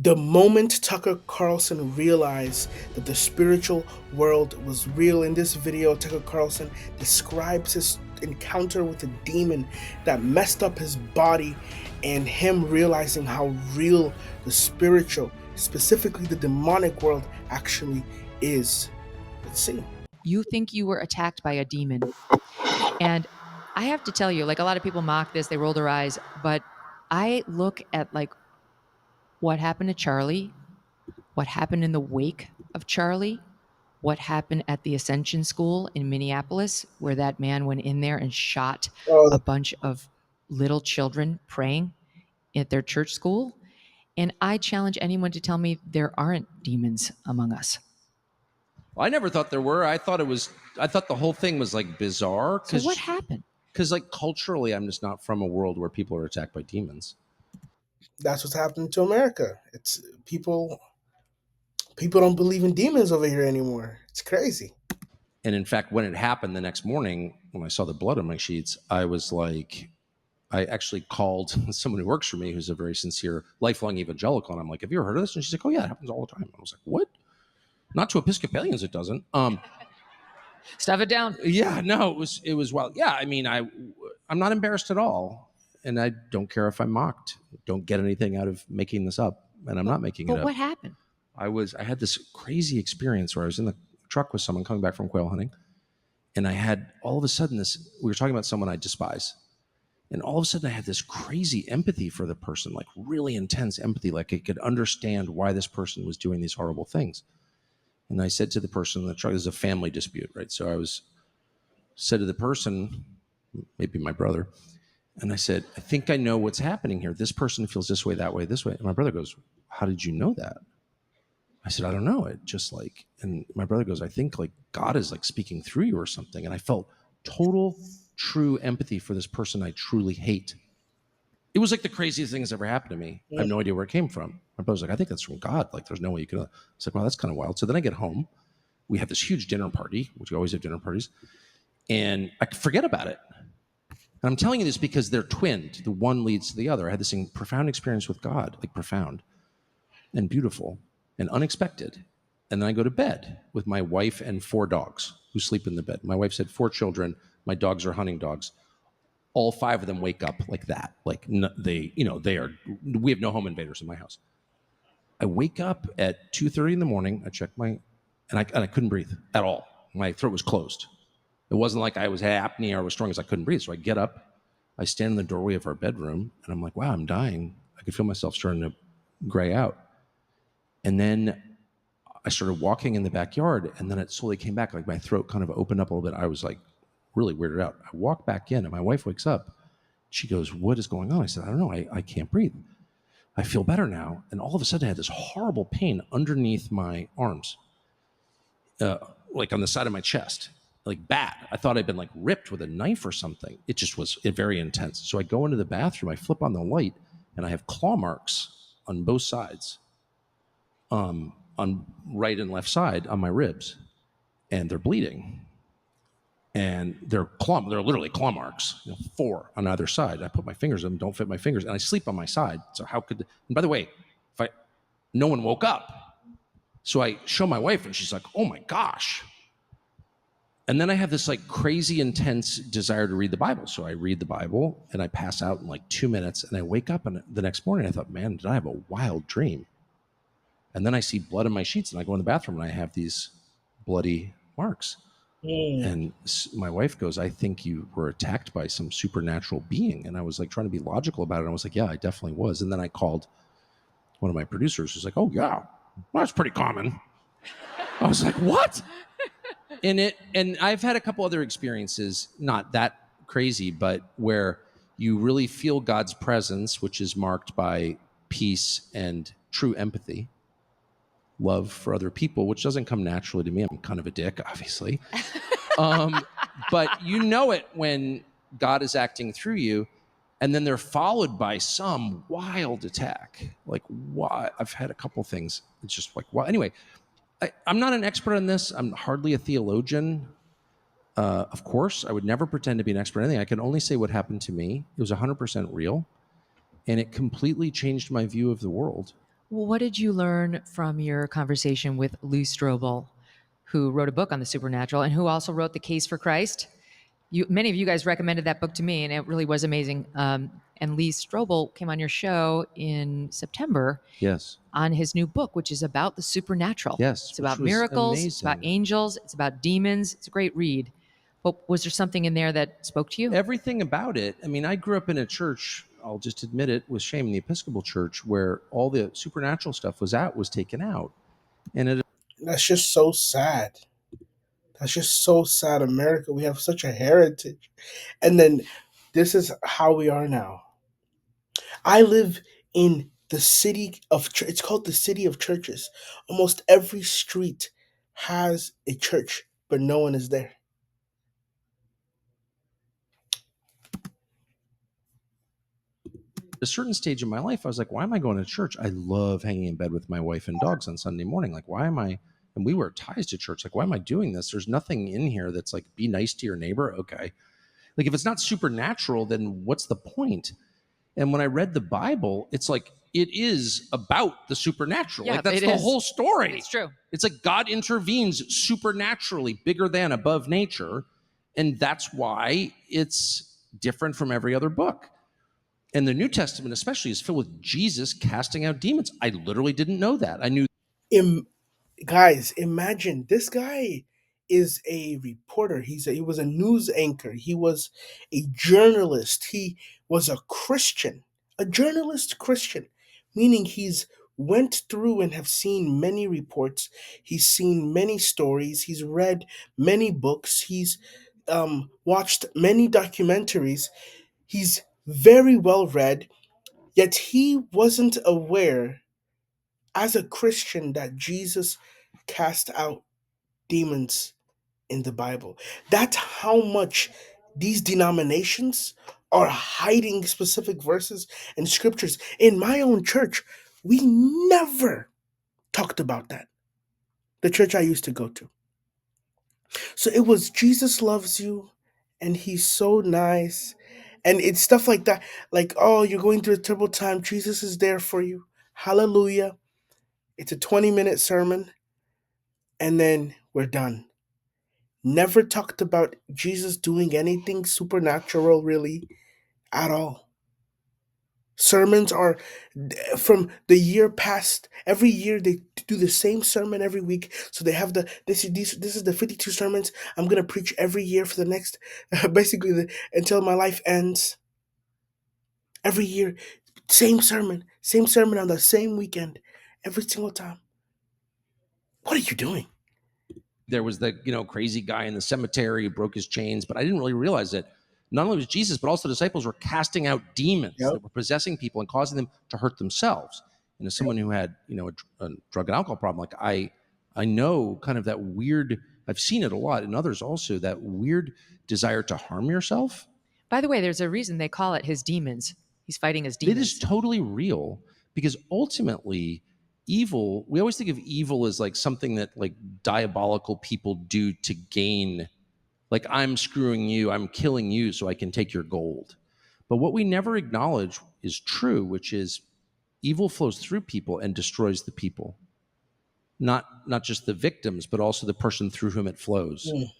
The moment Tucker Carlson realized that the spiritual world was real, in this video, Tucker Carlson describes his encounter with a demon that messed up his body and him realizing how real the spiritual, specifically the demonic world, actually is. Let's see. You think you were attacked by a demon. And I have to tell you, like, a lot of people mock this, they roll their eyes, but I look at like what happened to Charlie, what happened in the wake of Charlie, what happened at the Ascension School in Minneapolis, where that man went in there and shot Oh, a bunch of little children praying at their church school. And I challenge anyone to tell me there aren't demons among us. Well, I never thought there were. I thought the whole thing was like bizarre. So what happened? Because like culturally, I'm just not from a world where people are attacked by demons. that's what's happening to America. It's people don't believe in demons over here anymore. It's crazy. And in fact, when it happened the next morning, when I saw the blood on my sheets, I was like, I actually called someone who works for me who's a very sincere, lifelong evangelical. And I'm like, have you ever heard of this? And she's like, oh, yeah, it happens all the time. I was like, what? Not to Episcopalians, it doesn't. Stuff it down. Yeah, no, it was well. Yeah, I mean, I'm not embarrassed at all. And I don't care if I'm mocked. Don't get anything out of making this up. And I'm not making it up. But what happened? I had this crazy experience where I was in the truck with someone coming back from quail hunting. And I had all of a sudden we were talking about someone I despise. And all of a sudden I had this crazy empathy for the person, like really intense empathy, like I could understand why this person was doing these horrible things. And I said to the person in the truck, this is a family dispute, right? So I said to the person, maybe my brother, and I said, I think I know what's happening here. This person feels this way, that way, this way. And my brother goes, how did you know that? I said, I don't know. It just like, and my brother goes, I think like God is like speaking through you or something. And I felt total, true empathy for this person I truly hate. It was like the craziest thing that's ever happened to me. I have no idea where it came from. My brother's like, I think that's from God. Like, there's no way you can. I was like, wow, that's kind of wild. So then I get home. We have this huge dinner party, which we always have dinner parties. And I forget about it. And I'm telling you this because they're twinned. The one leads to the other. I had this profound experience with God, like profound and beautiful and unexpected. And then I go to bed with my wife and 4 dogs who sleep in the bed. My wife said 4 children. My dogs are hunting dogs. All 5 of them wake up like that. Like we have no home invaders in my house. I wake up at 2:30 in the morning. I check and I couldn't breathe at all. My throat was closed. It wasn't like I was apnea or was strong as I couldn't breathe. So I get up, I stand in the doorway of our bedroom, and I'm like, wow, I'm dying. I could feel myself starting to gray out. And then I started walking in the backyard, and then it slowly came back. Like my throat kind of opened up a little bit. I was like really weirded out. I walk back in, and my wife wakes up. She goes, what is going on? I said, I don't know. I can't breathe. I feel better now. And all of a sudden, I had this horrible pain underneath my arms, like on the side of my chest, like bad. I thought I'd been like ripped with a knife or something. It just was very intense. So I go into the bathroom, I flip on the light, and I have claw marks on both sides, on right and left side on my ribs, and they're bleeding. And they're literally claw marks, 4 on either side. I put my fingers in them, don't fit my fingers, and I sleep on my side. So how could? And by the way, no one woke up. So I show my wife, and she's like, "Oh my gosh!" And then I have this like crazy intense desire to read the Bible. So I read the Bible, and I pass out in like 2 minutes, and I wake up, and the next morning I thought, "Man, did I have a wild dream?" And then I see blood in my sheets, and I go in the bathroom, and I have these bloody marks. And my wife goes, I think you were attacked by some supernatural being. And I was like trying to be logical about it. And I was like, yeah, I definitely was. And then I called one of my producers who's like, oh, yeah, well, that's pretty common. I was like, what? And I've had a couple other experiences, not that crazy, but where you really feel God's presence, which is marked by peace and true empathy, love for other people, which doesn't come naturally to me. I'm kind of a dick, obviously. But you know it when God is acting through you, and then they're followed by some wild attack. Like, why? I've had a couple things. It's just like, well, anyway, I'm not an expert on this. I'm hardly a theologian. Of course, I would never pretend to be an expert on anything. I can only say what happened to me. It was 100% real, and it completely changed my view of the world. Well, what did you learn from your conversation with Lee Strobel, who wrote a book on the supernatural and who also wrote The Case for Christ? Many of you guys recommended that book to me, and it really was amazing. And Lee Strobel came on your show in September Yes. on his new book, which is about the supernatural. Yes, It's which about was miracles, it's about amazing. angels, it's about demons. It's a great read. But was there something in there that spoke to you? Everything about it. I mean, I grew up in a church, I'll just admit it with shame, the Episcopal Church, where all the supernatural stuff was taken out. And it That's just so sad. That's just so sad. America, we have such a heritage. And then this is how we are now. I live in the city of it's called the city of churches. Almost every street has a church, but no one is there. a certain stage in my life, I was like, why am I going to church? I love hanging in bed with my wife and dogs on Sunday morning. Like, why am I? And we wear ties to church. Like, why am I doing this? There's nothing in here that's like, be nice to your neighbor. Okay. Like, if it's not supernatural, then what's the point? And when I read the Bible, it's like, it is about the supernatural. Yeah, Like, that's it the is. whole story. It's true. It's like God intervenes supernaturally, bigger than, above nature. And that's why it's different from every other book. And the New Testament, especially, is filled with Jesus casting out demons. I literally didn't know that. I knew Im- Guys, imagine this guy is a reporter. He was a news anchor. He was a journalist. He was a Christian, a journalist Christian, meaning he's went through and have seen many reports. He's seen many stories. He's read many books. He's watched many documentaries. He's very well read, yet he wasn't aware as a Christian that Jesus cast out demons in the Bible. That's how much these denominations are hiding specific verses and scriptures. In my own church, we never talked about that. The church I used to go to. So it was Jesus loves you and he's so nice. And it's stuff like that. Like, oh, you're going through a terrible time. Jesus is there for you. Hallelujah. It's a 20-minute sermon. And then we're done. Never talked about Jesus doing anything supernatural, really, at all. Sermons are from the year past. Every year they do the same sermon every week. So they have this is the 52 sermons I'm gonna preach every year for the next basically until my life ends. Every year, same sermon on the same weekend, every single time. What are you doing? there was the crazy guy in the cemetery who broke his chains, but I didn't really realize that not only was Jesus, but also the disciples were casting out demons Yep. that were possessing people and causing them to hurt themselves. And as someone who had a drug and alcohol problem, like I know kind of that weird. I've seen it a lot in others also, that weird desire to harm yourself. By the way, there's a reason they call it his demons. He's fighting his It is demons. totally real, because ultimately evil, we always think of evil as like something that like diabolical people do to gain, like, I'm screwing you, I'm killing you so I can take your gold. But what we never acknowledge is true, which is evil flows through people and destroys the people, not just the victims, but also the person through whom it flows. Mm.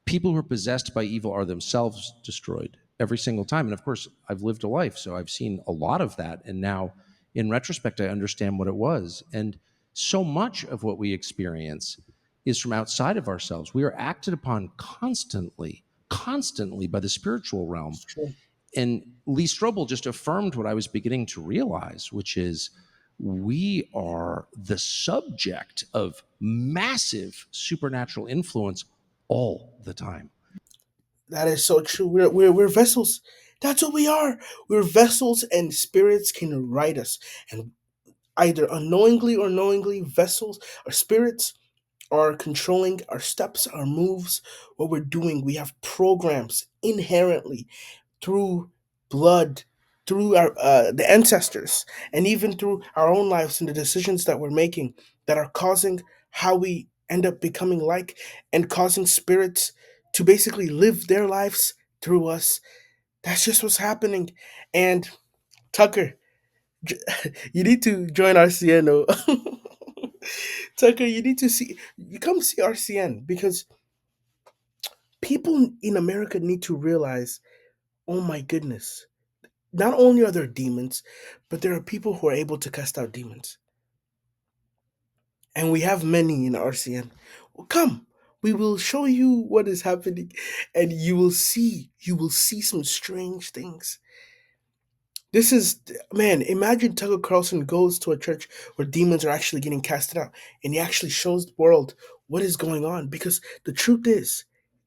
People who are possessed by evil are themselves destroyed every single time. And of course, I've lived a life, so I've seen a lot of that. And now, in retrospect, I understand what it was. And so much of what we experience is from outside of ourselves. We are acted upon constantly by the spiritual realm. It's true. And Lee Strobel just affirmed what I was beginning to realize, which is we are the subject of massive supernatural influence all the time. That is so true. We're vessels. That's what we are. We're vessels, and spirits can write us. And either unknowingly or knowingly, vessels or spirits are controlling our steps, our moves, what we're doing. We have programs inherently through blood, through our the ancestors, and even through our own lives and the decisions that we're making that are causing how we end up becoming like, and causing spirits to basically live their lives through us. That's just what's happening. And Tucker, You need to join RCN. Oh. Tucker, you need to see. You come see RCN because people in America need to realize. Oh my goodness! Not only are there demons, but there are people who are able to cast out demons, and we have many in RCN. Well, come, we will show you what is happening, and you will see. You will see some strange things. This is, man, imagine Tucker Carlson goes to a church where demons are actually getting casted out and he actually shows the world what is going on, because the truth is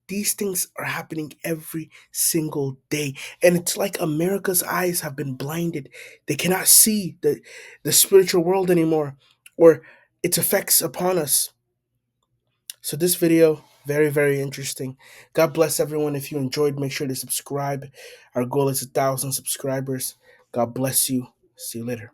these things are happening every single day, and it's like America's eyes have been blinded. They cannot see the spiritual world anymore, or its effects upon us. So this video, very, very interesting. God bless everyone. If you enjoyed, make sure to subscribe. Our goal is 1,000 subscribers. God bless you. See you later.